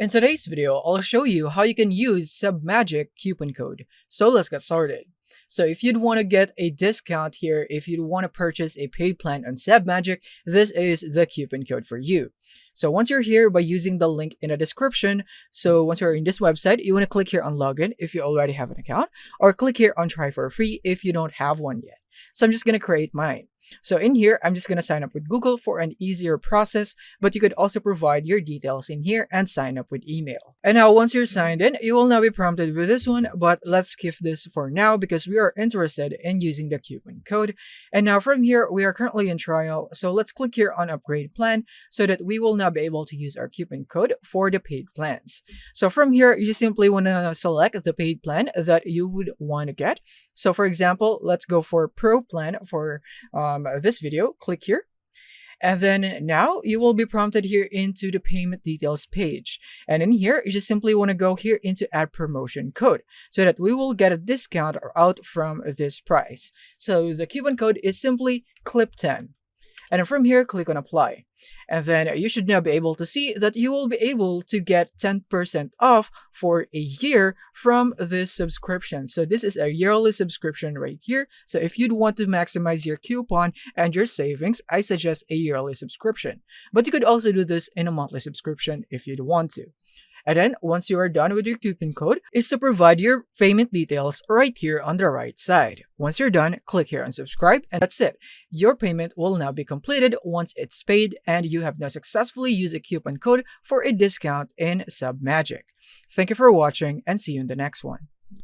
In today's video, I'll show you how you can use Submagic coupon code. So let's get started. So if you'd want to get a discount here, if you'd want to purchase a paid plan on Submagic, this is the coupon code for you. So once you're here by using the link in the description, so once you're in this website, you want to click here on login if you already have an account, or click here on try for free if you don't have one yet. So I'm just going to create mine. So in here, I'm just going to sign up with Google for an easier process, but you could also provide your details in here and sign up with email. And now once you're signed in, you will now be prompted with this one, but let's skip this for now because we are interested in using the coupon code. And now from here, we are currently in trial. So let's click here on upgrade plan so that we will now be able to use our coupon code for the paid plans. So from here, you simply want to select the paid plan that you would want to get. So for example, let's go for Pro plan for this video. Click here. And then now you will be prompted here into the payment details page. And in here, you just simply want to go here into add promotion code so that we will get a discount out from this price. So the coupon code is simply CLIP10. And then from here, click on apply. And then you should now be able to see that you will be able to get 10% off for a year from this subscription. So this is a yearly subscription right here. So if you'd want to maximize your coupon and your savings, I suggest a yearly subscription. But you could also do this in a monthly subscription if you'd want to. And then once you are done with your coupon code, is to provide your payment details right here on the right side. Once you're done, click here on subscribe, and that's it. Your payment will now be completed once it's paid and you have now successfully used a coupon code for a discount in Submagic. Thank you for watching and see you in the next one.